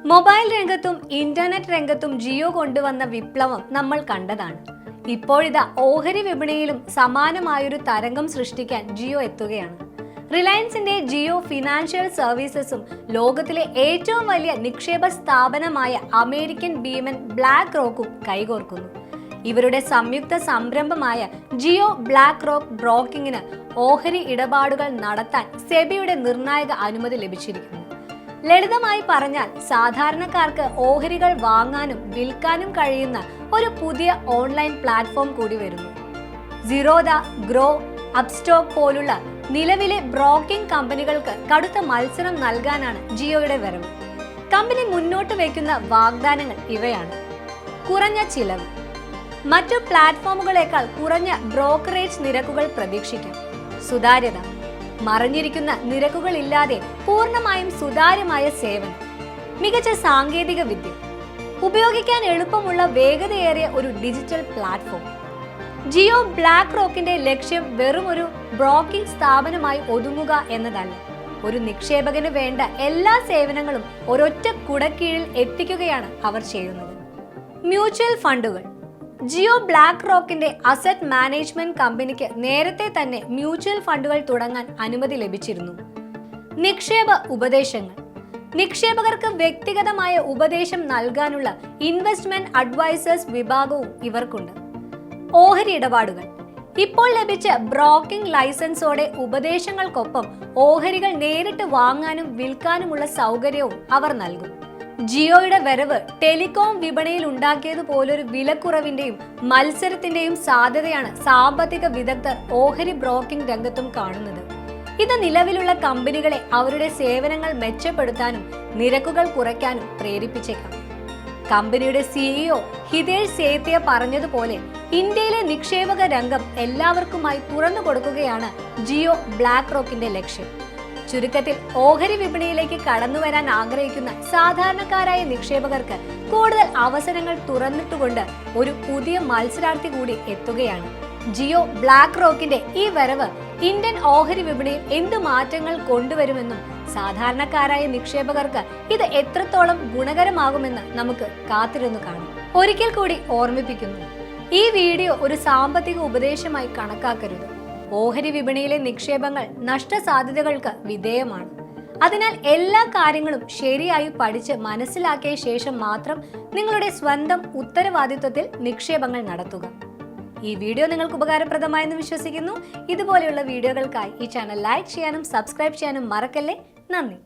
Mobile രംഗത്തും internet രംഗത്തും ജിയോ കൊണ്ടുവന്ന വിപ്ലവം നമ്മൾ കണ്ടതാണ്. ഇപ്പോഴിതാ ഓഹരി വിപണിയിലും സമാനമായൊരു തരംഗം സൃഷ്ടിക്കാൻ ജിയോ എത്തുകയാണ്. റിലയൻസിന്റെ ജിയോ ഫിനാൻഷ്യൽ സർവീസസും ലോകത്തിലെ ഏറ്റവും വലിയ നിക്ഷേപ സ്ഥാപനമായ അമേരിക്കൻ ഭീമൻ ബ്ലാക്ക് റോക്കും കൈകോർക്കുന്നു. ഇവരുടെ സംയുക്ത സംരംഭമായ ജിയോ ബ്ലാക്ക് റോക്ക് ബ്രോക്കിങ്ങിന് ഓഹരി ഇടപാടുകൾ നടത്താൻ സെബിയുടെ നിർണായക അനുമതി ലഭിച്ചിരിക്കുന്നു. ലളിതമായി പറഞ്ഞാൽ സാധാരണക്കാർക്ക് ഓഹരികൾ വാങ്ങാനും വിൽക്കാനും കഴിയുന്ന ഒരു പുതിയ ഓൺലൈൻ പ്ലാറ്റ്ഫോം കൂടി വരുന്നു. സിറോദ, ഗ്രോ, അപ്സ്റ്റോക്ക് പോലുള്ള നിലവിലെ ബ്രോക്കിംഗ് കമ്പനികൾക്ക് കടുത്ത മത്സരം നൽകാനാണ് ജിയോയുടെ വരവ്. കമ്പനി മുന്നോട്ട് വയ്ക്കുന്ന വാഗ്ദാനങ്ങൾ ഇവയാണ്: കുറഞ്ഞ ചിലവ്, മറ്റു പ്ലാറ്റ്ഫോമുകളേക്കാൾ കുറഞ്ഞ ബ്രോക്കറേജ് നിരക്കുകൾ പ്രതീക്ഷിക്കാം. സുതാര്യത, മറഞ്ഞിരിക്കുന്ന നിരക്കുകളില്ലാതെ പൂർണ്ണമായും സുതാര്യമായ സേവനം. മികച്ച സാങ്കേതിക വിദ്യ, ഉപയോഗിക്കാൻ എളുപ്പമുള്ള വേഗതയേറിയ ഒരു ഡിജിറ്റൽ പ്ലാറ്റ്ഫോം. ജിയോ ബ്ലാക്ക് റോക്കിന്റെ ലക്ഷ്യം വെറും ഒരു ബ്രോക്കിംഗ് സ്ഥാപനമായി ഒതുങ്ങുക എന്നതല്ല, ഒരു നിക്ഷേപകന് വേണ്ട എല്ലാ സേവനങ്ങളും ഒരൊറ്റ കുടക്കീഴിൽ എത്തിക്കുകയാണ് അവർ ചെയ്യുന്നത്. മ്യൂച്വൽ ഫണ്ടുകൾ. ജിയോ ബ്ലാക്ക് റോക്കിന്റെ അസറ്റ് മാനേജ്മെന്റ് കമ്പനിക്ക് നേരത്തെ തന്നെ മ്യൂച്വൽ ഫണ്ടുകൾ തുടങ്ങാൻ അനുമതി ലഭിച്ചിരുന്നു. നിക്ഷേപ ഉപദേശങ്ങൾ. നിക്ഷേപകർക്ക് വ്യക്തിഗതമായ ഉപദേശം നൽകാനുള്ള ഇൻവെസ്റ്റ്മെന്റ് അഡ്വൈസേഴ്സ് വിഭാഗവും ഇവർക്കുണ്ട്. ഓഹരി ഇടപാടുകൾ. ഇപ്പോൾ ലഭിച്ച ബ്രോക്കിംഗ് ലൈസൻസോടെ ഉപദേശങ്ങൾക്കൊപ്പം ഓഹരികൾ നേരിട്ട് വാങ്ങാനും വിൽക്കാനുമുള്ള സൗകര്യവും അവർ നൽകും. ജിയോയുടെ വരവ് ടെലികോം വിപണിയിൽ ഉണ്ടാക്കിയതുപോലൊരു വിലക്കുറവിന്റെയും മത്സരത്തിന്റെയും സാധ്യതയാണ് സാമ്പത്തിക വിദഗ്ധർ ഓഹരി ബ്രോക്കിംഗ് രംഗത്തും കാണുന്നത്. ഇത് നിലവിലുള്ള കമ്പനികളെ അവരുടെ സേവനങ്ങൾ മെച്ചപ്പെടുത്താനും നിരക്കുകൾ കുറയ്ക്കാനും പ്രേരിപ്പിച്ചേക്കാം. കമ്പനിയുടെ സിഇഒ ഹിതേഷ് സേത്തിയ പറഞ്ഞതുപോലെ ഇന്ത്യയിലെ നിക്ഷേപക രംഗം എല്ലാവർക്കുമായി തുറന്നു കൊടുക്കുകയാണ് ജിയോ ബ്ലാക്ക് റോക്കിന്റെ ലക്ഷ്യം. ചുരുക്കത്തിൽ ഓഹരി വിപണിയിലേക്ക് കടന്നുവരാൻ ആഗ്രഹിക്കുന്ന സാധാരണക്കാരായ നിക്ഷേപകർക്ക് കൂടുതൽ അവസരങ്ങൾ തുറന്നിട്ടുകൊണ്ട് ഒരു പുതിയ മത്സരാർത്ഥി കൂടി എത്തുകയാണ്. ജിയോ ബ്ലാക്ക് റോക്കിന്റെ ഈ വരവ് ഇന്ത്യൻ ഓഹരി വിപണിയിൽ എന്ത് മാറ്റങ്ങൾ കൊണ്ടുവരുമെന്നും സാധാരണക്കാരായ നിക്ഷേപകർക്ക് ഇത് എത്രത്തോളം ഗുണകരമാകുമെന്ന് നമുക്ക് കാത്തിരുന്നു കാണാം. ഒരിക്കൽ കൂടി ഓർമ്മിപ്പിക്കുന്നു, ഈ വീഡിയോ ഒരു സാമ്പത്തിക ഉപദേശമായി കണക്കാക്കരുത്. ഓഹരി വിപണിയിലെ നിക്ഷേപങ്ങൾ നഷ്ടസാധ്യതകൾക്ക് വിധേയമാണ്. അതിനാൽ എല്ലാ കാര്യങ്ങളും ശരിയായി പഠിച്ച് മനസ്സിലാക്കിയ ശേഷം മാത്രം നിങ്ങളുടെ സ്വന്തം ഉത്തരവാദിത്വത്തിൽ നിക്ഷേപങ്ങൾ നടത്തുക. ഈ വീഡിയോ നിങ്ങൾക്ക് ഉപകാരപ്രദമായെന്ന് വിശ്വസിക്കുന്നു. ഇതുപോലെയുള്ള വീഡിയോകൾക്കായി ഈ ചാനൽ ലൈക്ക് ചെയ്യാനും സബ്സ്ക്രൈബ് ചെയ്യാനും മറക്കല്ലേ. നന്ദി.